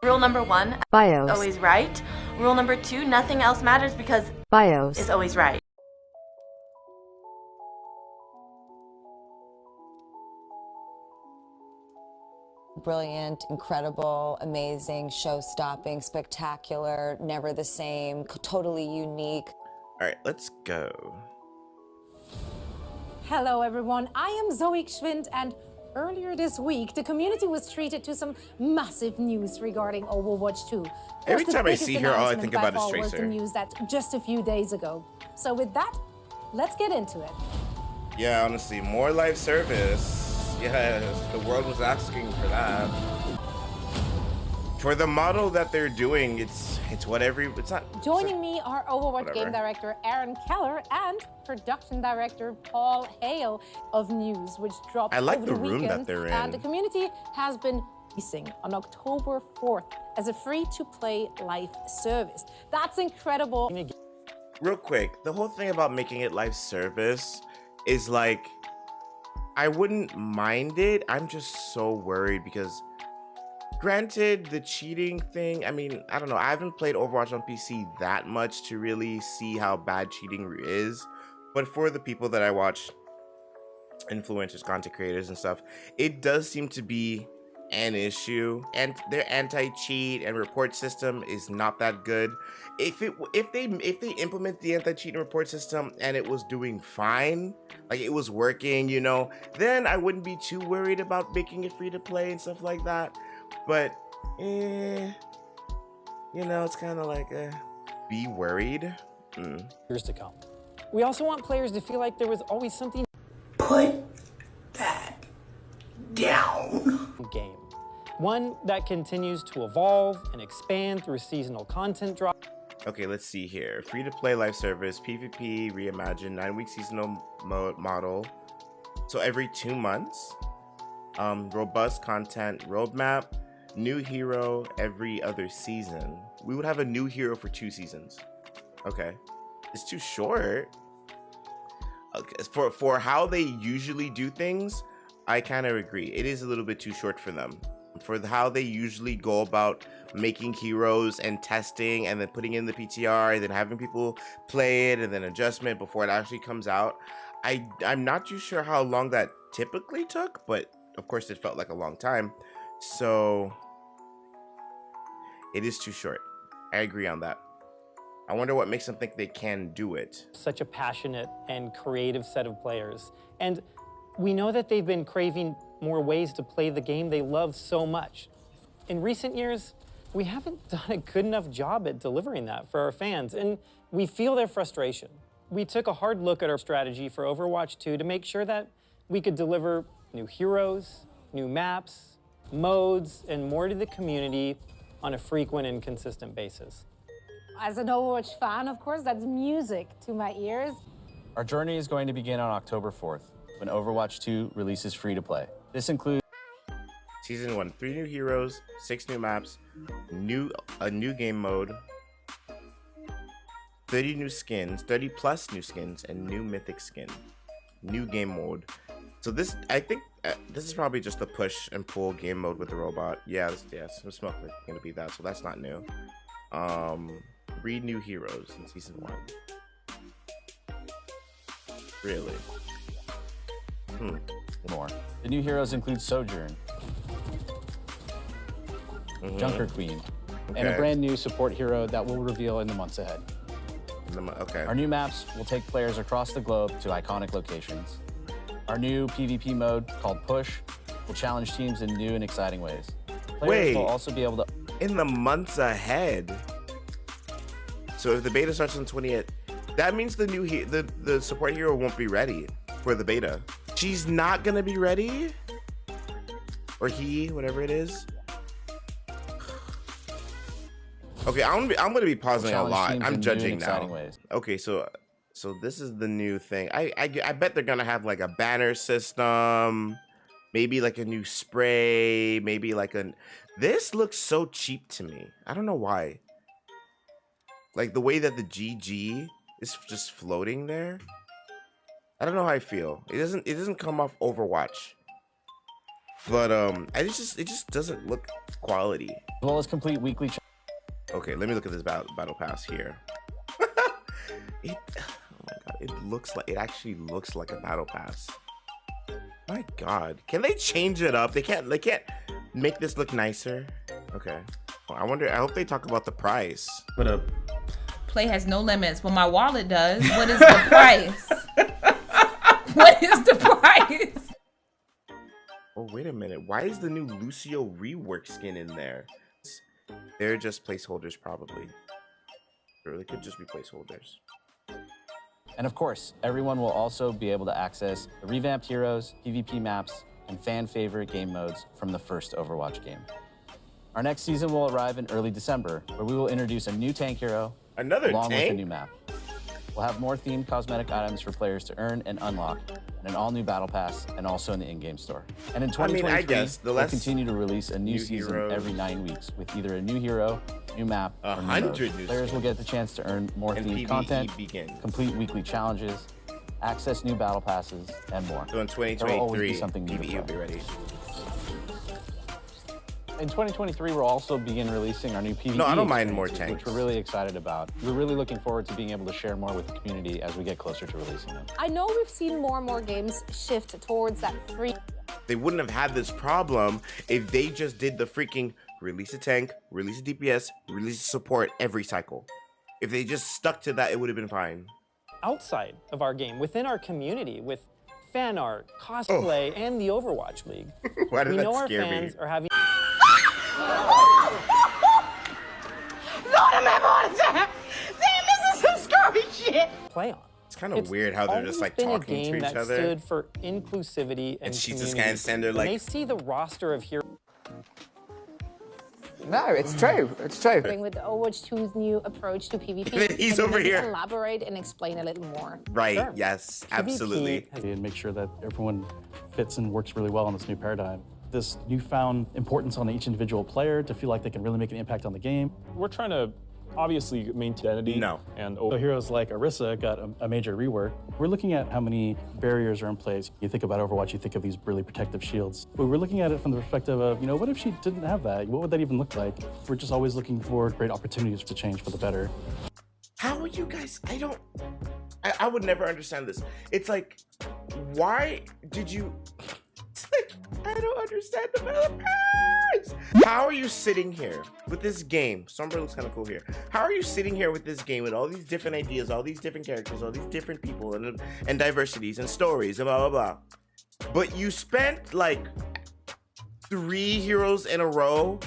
Rule number 1, BIOS. always right. Rule number 2, nothing else matters because BIOS. is always right. Brilliant, incredible, amazing, show-stopping, spectacular, never the same, totally unique. All right, let's go. Hello everyone, I am Zoe Schwind, and earlier this week the community was treated to some massive news regarding Overwatch 2. Every The time I biggest see her, all I think announcement about by is far was the Tracer. news that just a few days ago. So with that, let's get into it. Yeah, honestly, more live service. Yes, the world was asking for that. For the model that they're doing, it's whatever. It's not. Joining me are Overwatch Whatever. game director Aaron Keller and production director Paul Hale of News, which dropped I like over the the room weekend. that they're And the in. community has been releasing on October 4th as a free-to-play live service. That's incredible. Real quick, the whole thing about making it live service is like, I wouldn't mind it. I'm just so worried because, granted, the cheating thing, I mean, I don't know. I haven't played Overwatch on PC that much to really see how bad cheating is. But for the people that I watch, influencers, content creators and stuff, it does seem to be an issue, and their anti-cheat and report system is not that good. If they implement the anti-cheat and report system and it was doing fine, like it was working, you know, then I wouldn't be too worried about making it free to play and stuff like that. But you know, it's kind of like be worried. Years to come. We also want players to feel like there was always something Put that down. game. One that continues to evolve and expand through seasonal content drop. Okay, let's see here. Free to play live service, PvP reimagined, 9-week seasonal mode model. So every 2 months. Robust content roadmap, new hero every other season. We would have a new hero for 2 seasons. Okay, it's too short. Okay, for how they usually do things, I kind of agree. It is a little bit too short for them. For how they usually go about making heroes and testing and then putting in the PTR and then having people play it and then adjustment before it actually comes out. I'm not too sure how long that typically took, but of course it felt like a long time. So it is too short. I agree on that. I wonder what makes them think they can do it. Such a passionate and creative set of players. And we know that they've been craving more ways to play the game they love so much. In recent years, we haven't done a good enough job at delivering that for our fans, and we feel their frustration. We took a hard look at our strategy for Overwatch 2 to make sure that we could deliver new heroes, new maps, modes, and more to the community on a frequent and consistent basis. As an Overwatch fan, of course, that's music to my ears. Our journey is going to begin on October 4th, when Overwatch 2 releases free to play. This includes Season 1, 3 new heroes, 6 new maps, a new game mode, 30 new skins, 30 plus new skins, and new mythic skin, new game mode. So this, I think, this is probably just the push and pull game mode with the robot. Yeah, it's not gonna be that, so that's not new. 3 new heroes in season 1. Really? more. The new heroes include Sojourn, Junker Queen, and a brand new support hero that we'll reveal in the months ahead. Okay. Our new maps will take players across the globe to iconic locations. Our new PvP mode, called Push, will challenge teams in new and exciting ways. Players will also be able to... In the months ahead? So if the beta starts on 28th, that means the new the support hero won't be ready for the beta. She's not gonna be ready? Or he, whatever it is. Okay, I'm gonna be pausing a lot. I'm judging now. Okay, so this is the new thing. I bet they're gonna have like a banner system, maybe like a new spray, maybe like a. This looks so cheap to me. I don't know why. Like the way that the GG is just floating there. I don't know how I feel. It doesn't come off Overwatch. But it just doesn't look quality. As well as complete weekly. Okay, let me look at this battle pass here. Oh my god, it actually looks like a battle pass. My god, can they change it up? They can't make this look nicer. Okay, well, I hope they talk about the price. What up? Play has no limits. Well, my wallet does. What is the price? What is the price? Oh, wait a minute. Why is the new Lucio rework skin in there? They're just placeholders, probably. Or they could just be placeholders. And of course, everyone will also be able to access the revamped heroes, PvP maps, and fan favorite game modes from the first Overwatch game. Our next season will arrive in early December, where we will introduce a new tank hero along with a new map. We'll have more themed cosmetic items for players to earn and unlock, and an all-new battle pass, and also in the in-game store. And in 2023, we'll continue to release a new season every 9 weeks with either a new hero, new map, or new mode. Players will get the chance to earn more themed content, complete weekly challenges, access new battle passes, and more. So in 2023, PvE will be ready. In 2023, we'll also begin releasing our new PvE. No, I don't mind more tanks, which we're really excited about. We're really looking forward to being able to share more with the community as we get closer to releasing them. I know we've seen more and more games shift towards that free. They wouldn't have had this problem if they just did the freaking release a tank, release a DPS, release a support every cycle. If they just stuck to that, it would have been fine. Outside of our game, within our community, with fan art, cosplay, and the Overwatch League, Why did we that know our scare fans me? are having. Lord, I'm having a heart attack. Damn, this is some scary shit. Play on. It's kind of weird how they're just like talking to each other. It's been a game that stood for inclusivity and she's community. just kind of standing there like. When they see the roster of heroes. No, it's true. It's true. With the Overwatch 2's new approach to PvP, He's over here. Elaborate and explain a little more. Right. Sure. Yes. Absolutely. And make sure that everyone fits and works really well in this new paradigm. This newfound importance on each individual player to feel like they can really make an impact on the game. We're trying to obviously maintain identity. No. And so heroes like Orisa got a major rework. We're looking at how many barriers are in place. You think about Overwatch, you think of these really protective shields. But we're looking at it from the perspective of, what if she didn't have that? What would that even look like? We're just always looking for great opportunities to change for the better. How are you guys? I would never understand this. It's like, why did you? It's like, I don't understand developers. How are you sitting here with this game? Sombra looks kind of cool here. How are you sitting here with this game with all these different ideas, all these different characters, all these different people, and diversities and stories and blah, blah, blah. But you spent like 3 heroes in a row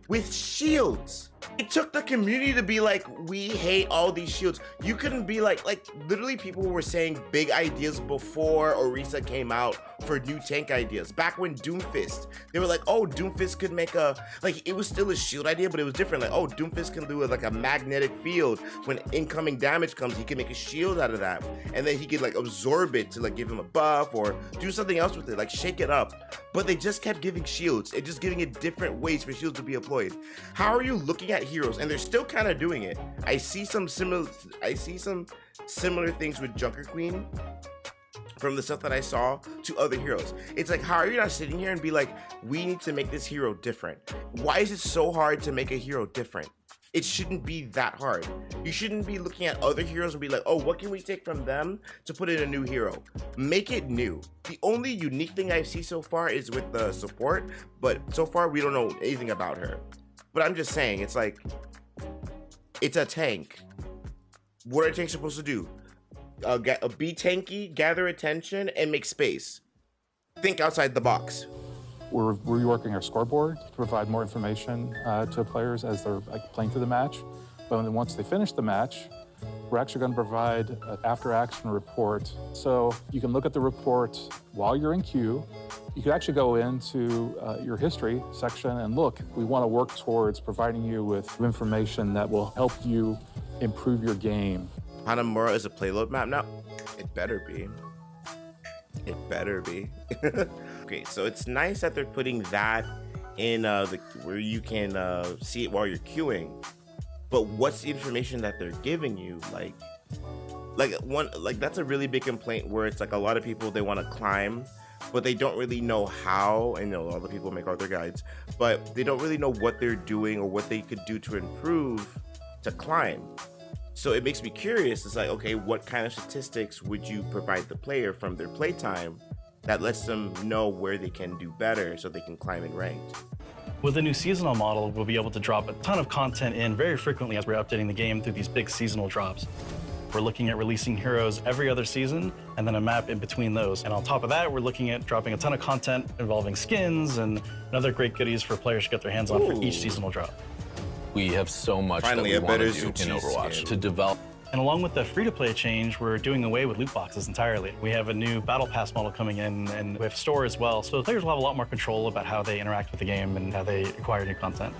with shields. It took the community to be like, we hate all these shields. You couldn't be like literally people were saying big ideas before Orisa came out for new tank ideas. Back when Doomfist, they were like, oh, Doomfist could make it was still a shield idea, but it was different. Like, oh, Doomfist can do like a magnetic field. When incoming damage comes, he can make a shield out of that. And then he could like absorb it to like give him a buff or do something else with it, like shake it up. But they just kept giving shields and just giving it different ways for shields to be employed. How are you looking at heroes? And they're still kind of doing it. I see some similar things with Junker Queen from the stuff that I saw to other heroes. It's like, how are you not sitting here and be like, we need to make this hero different? Why is it so hard to make a hero different? It shouldn't be that hard. You shouldn't be looking at other heroes and be like, oh, what can we take from them to put in a new hero? Make it new. The only unique thing I see so far is with the support, but so far we don't know anything about her. But I'm just saying, it's like, it's a tank. What are tanks supposed to do? Be tanky, gather attention, and make space. Think outside the box. we're reworking our scoreboard to provide more information to players as they're playing through the match. But then once they finish the match, we're actually going to provide an after-action report. So you can look at the report while you're in queue. You can actually go into your history section and look. We want to work towards providing you with information that will help you improve your game. Hanamura is a playload map now? It better be. It better be. Okay, so it's nice that they're putting that in where you can see it while you're queuing. But what's the information that they're giving you? Like that's a really big complaint where it's like a lot of people, they want to climb, but they don't really know how. And you know, all the people make all their guides, but they don't really know what they're doing or what they could do to improve to climb. So it makes me curious. It's like, okay, what kind of statistics would you provide the player from their playtime that lets them know where they can do better so they can climb in ranked? With the new seasonal model, we'll be able to drop a ton of content in very frequently as we're updating the game through these big seasonal drops. We're looking at releasing heroes every other season and then a map in between those. And on top of that, we're looking at dropping a ton of content involving skins and other great goodies for players to get their hands on for each seasonal drop. We have so much Finally, that we want to do better in Overwatch skin. to develop. And along with the free-to-play change, we're doing away with loot boxes entirely. We have a new battle pass model coming in, and we have a store as well. So the players will have a lot more control about how they interact with the game and how they acquire new content.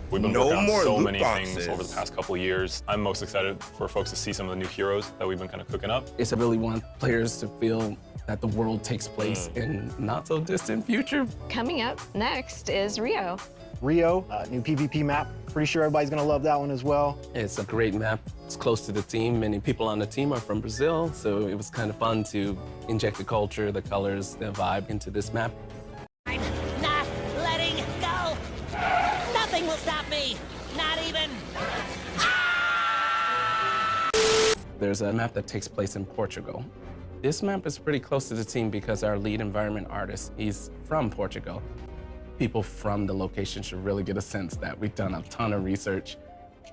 We've been No working on more so loot many boxes. things over the past couple of years. I'm most excited for folks to see some of the new heroes that we've been kind of cooking up. I really want players to feel that the world takes place in not so distant future. Coming up next is Rio. Rio, new PvP map. Pretty sure everybody's gonna love that one as well. It's a great map. It's close to the team. Many people on the team are from Brazil, so it was kind of fun to inject the culture, the colors, the vibe into this map. I'm not letting go. Nothing will stop me. Not even. There's a map that takes place in Portugal. This map is pretty close to the team because our lead environment artist, he's from Portugal. People from the location should really get a sense that we've done a ton of research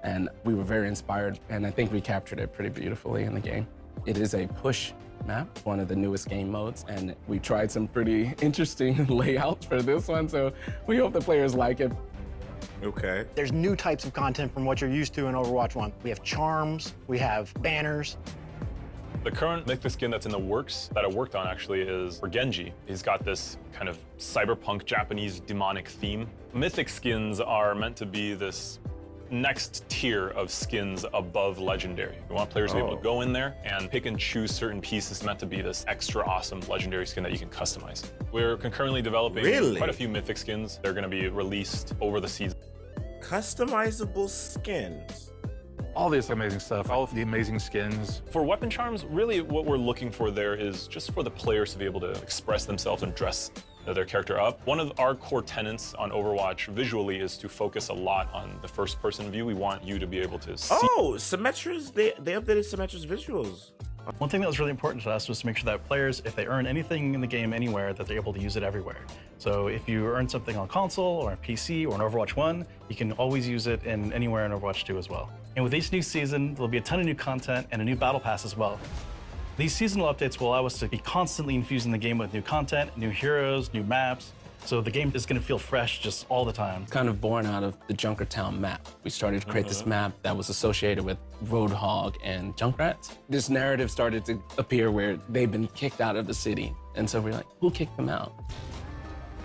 and we were very inspired, and I think we captured it pretty beautifully in the game. It is a push map, one of the newest game modes, and we tried some pretty interesting layouts for this one, so we hope the players like it. Okay. There's new types of content from what you're used to in Overwatch 1. We have charms, we have banners. The current Mythic Skin that's in the works that I worked on actually is for Genji. He's got this kind of cyberpunk Japanese demonic theme. Mythic Skins are meant to be this next tier of skins above Legendary. We want players to be able to go in there and pick and choose certain pieces meant to be this extra awesome Legendary skin that you can customize. We're concurrently developing quite a few Mythic Skins. They're going to be released over the season. Customizable skins. All this amazing stuff, all of the amazing skins. For weapon charms, really what we're looking for there is just for the players to be able to express themselves and dress their character up. One of our core tenets on Overwatch visually is to focus a lot on the first-person view. We want you to be able to see. Oh, Symmetra's, they updated Symmetra's visuals. One thing that was really important to us was to make sure that players, if they earn anything in the game anywhere, that they're able to use it everywhere. So if you earn something on console or on PC or on Overwatch 1, you can always use it in anywhere in Overwatch 2 as well. And with each new season, there'll be a ton of new content and a new battle pass as well. These seasonal updates will allow us to be constantly infusing the game with new content, new heroes, new maps. So the game is going to feel fresh just all the time. Kind of born out of the Junkertown map. We started to create this map that was associated with Roadhog and Junkrats. This narrative started to appear where they've been kicked out of the city. And so we're like, who kicked them out?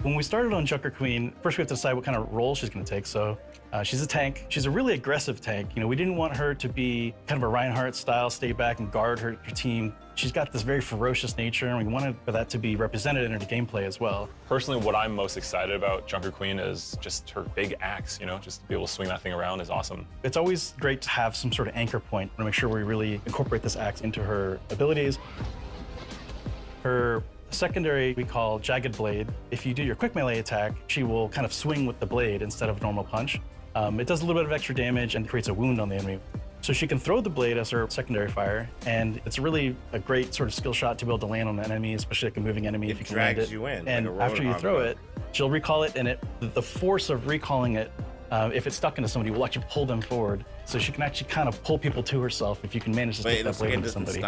When we started on Junker Queen, first we have to decide what kind of role she's going to take. So she's a tank. She's a really aggressive tank. You know, we didn't want her to be kind of a Reinhardt style, stay back and guard her team. She's got this very ferocious nature, and we wanted for that to be represented in her gameplay as well. Personally, what I'm most excited about Junker Queen is just her big axe, you know, just to be able to swing that thing around is awesome. It's always great to have some sort of anchor point to make sure we really incorporate this axe into her abilities. Her secondary we call Jagged Blade. If you do your quick melee attack, she will kind of swing with the blade instead of normal punch. It does a little bit of extra damage and creates a wound on the enemy. So she can throw the blade as her secondary fire, and it's really a great sort of skill shot to be able to land on an enemy, especially like a moving enemy if you can land it. Drags you in. And like after you throw it, she'll recall it, and the force of recalling it, if it's stuck into somebody, will actually pull them forward. So she can actually kind of pull people to herself if you can manage to stick that blade into somebody.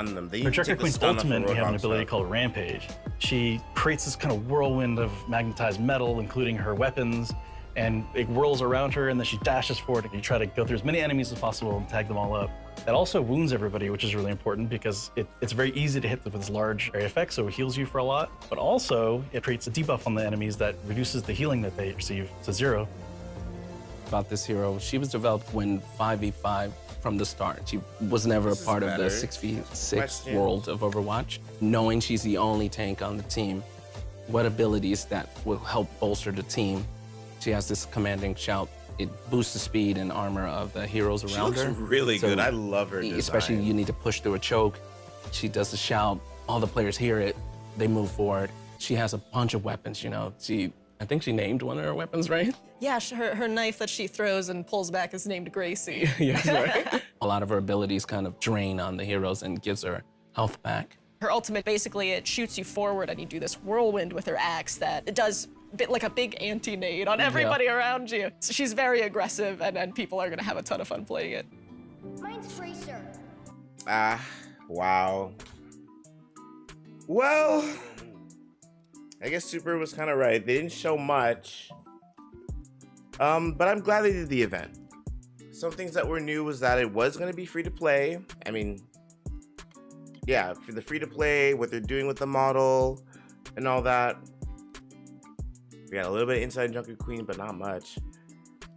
Her Junker Queen's ultimate, we have an ability called Rampage. She creates this kind of whirlwind of magnetized metal, including her weapons, and it whirls around her, and then she dashes forward, and you try to go through as many enemies as possible and tag them all up. That also wounds everybody, which is really important because it's very easy to hit with this large area effect, so it heals you for a lot, but also it creates a debuff on the enemies that reduces the healing that they receive to 0. About this hero, she was developed when 5v5 from the start. She was never a part of the 6v6 world of Overwatch. Knowing she's the only tank on the team, what abilities that will help bolster the team? She has this commanding shout. It boosts the speed and armor of the heroes around her. She looks really good. I love her design. Especially you need to push through a choke. She does the shout. All the players hear it. They move forward. She has a bunch of weapons, you know. I think she named one of her weapons, right? Yeah, her knife that she throws and pulls back is named Gracie. Yes, right. A lot of her abilities kind of drain on the heroes and gives her health back. Her ultimate, basically, it shoots you forward and you do this whirlwind with her axe that it does like a big anti-nade on everybody around you. So she's very aggressive and people are gonna have a ton of fun playing it. Mine's Tracer. Wow. Well, I guess Super was kind of right. They didn't show much. But I'm glad they did the event. Some things that were new was that it was going to be free to play. I mean, yeah, for the free to play, what they're doing with the model and all that. We got a little bit of inside Junker Queen, but not much.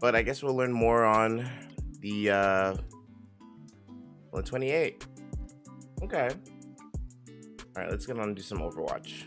But I guess we'll learn more on the 28. Okay. All right, let's get on and do some Overwatch.